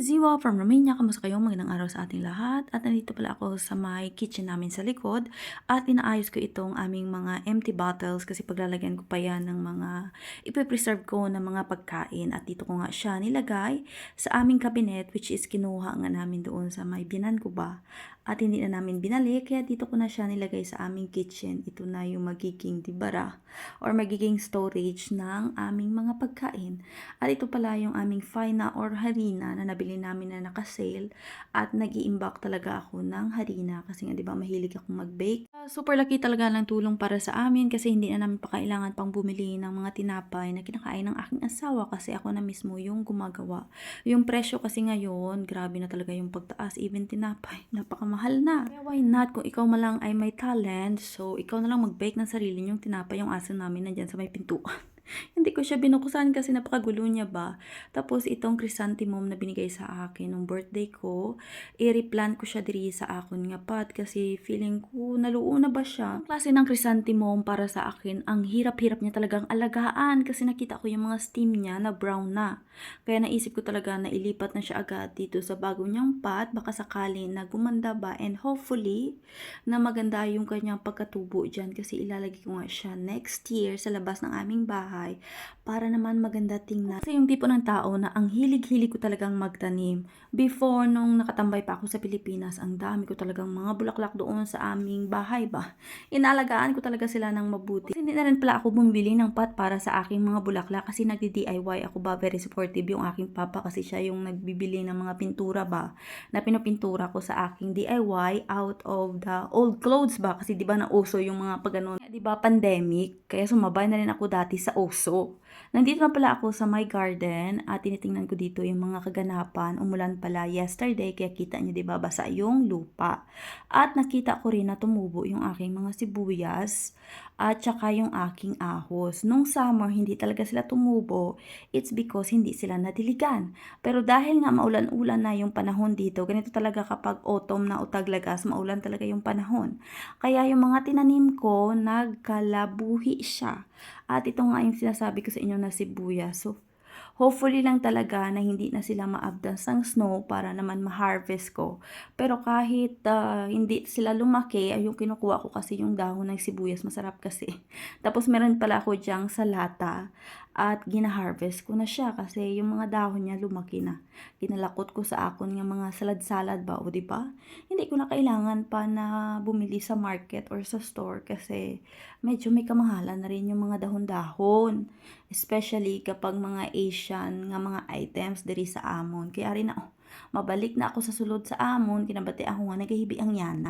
Ziwa from Romania. Kamusta kayo? Magandang araw sa ating lahat. At nandito pala ako sa may kitchen namin sa likod. At inaayos ko itong aming mga empty bottles kasi paglalagyan ko pa yan ng mga ipipreserve ko ng mga pagkain. At dito ko nga siya nilagay sa aming cabinet, which is kinuha nga namin doon sa may binan ko ba. At hindi na namin binalik, kaya dito ko na siya nilagay sa aming kitchen. Ito na yung magiging dibara or magiging storage ng aming mga pagkain. At ito pala yung aming faina or harina na nabili namin na naka-sale. At nag-i-imbak talaga ako ng harina kasi nga 'di ba mahilig akong mag-bake. Super laki talaga ng tulong para sa amin kasi hindi na namin pa kailangan pang bumili ng mga tinapay na kinakain ng aking asawa kasi ako na mismo yung gumagawa. Yung presyo kasi ngayon, grabe na talaga yung pagtaas, even tinapay, napakamahal na. Kaya why not kung ikaw malang ay may talent, so ikaw na lang mag-bake ng sarili niyong tinapay. Yung aso namin nandyan sa may pintuan. Hindi ko siya binuksan kasi napakagulo niya ba. Tapos itong chrysanthemum na binigay sa akin nung birthday ko, i-replant ko siya diri sa akon nga pot kasi feeling ko naluo na ba siya. Ang klase ng chrysanthemum para sa akin, ang hirap-hirap niya talagang alagaan kasi nakita ko yung mga stem niya na brown na. Kaya naisip ko talaga na ilipat na siya agad dito sa bago niyang pot, baka sakali na gumanda ba and hopefully na maganda yung kanyang pagkatubo dyan kasi ilalagay ko nga siya next year sa labas ng aming bahay para naman maganda tingnan. Kasi yung tipo ng tao na ang hilig-hilig ko talagang magtanim. Before, nung nakatambay pa ako sa Pilipinas, ang dami ko talagang mga bulaklak doon sa aming bahay ba. Inalagaan ko talaga sila ng mabuti. Kasi hindi na rin pala ako bumili ng pot para sa aking mga bulaklak kasi nagdi-DIY ako ba. Very supportive yung aking papa kasi siya yung nagbibili ng mga pintura ba na pinupintura ko sa aking DIY out of the old clothes ba kasi 'di ba nauso yung mga pagganon. 'Di ba pandemic, kaya sumabay na rin ako dati sa uso. Nandito na pala ako sa my garden at tinitingnan ko dito yung mga kaganapan. Umulan pala yesterday kaya kita niyo 'di ba basa yung lupa. At nakita ko rin na tumubo yung aking mga sibuyas at saka yung aking ahos. Nung summer hindi talaga sila tumubo. It's because hindi sila nadiligan. Pero dahil nga maulan-ulan na yung panahon dito, ganito talaga kapag autumn na o taglagas, maulan talaga yung panahon. Kaya yung mga tinanim ko, nagkalabuhi siya. At ito nga yung sinasabi ko sa inyo na sibuyas. So, hopefully lang talaga na hindi na sila maabdas ng snow para naman ma-harvest ko. Pero kahit hindi sila lumaki, ay yung kinukuha ko kasi yung dahon ng sibuyas, masarap kasi. Tapos meron pala ako diyang salata at gina-harvest ko na siya kasi yung mga dahon niya lumaki na. Ginalakot ko sa akon ng mga salad-salad ba, o di ba? Hindi ko na kailangan pa na bumili sa market or sa store kasi medyo may kamahalan na rin yung mga dahon-dahon. Especially kapag mga Asian nga mga items diri sa amon. Kaya rin na, mabalik na ako sa sulod sa amon, kinabati ako nga nagahibi ang yana.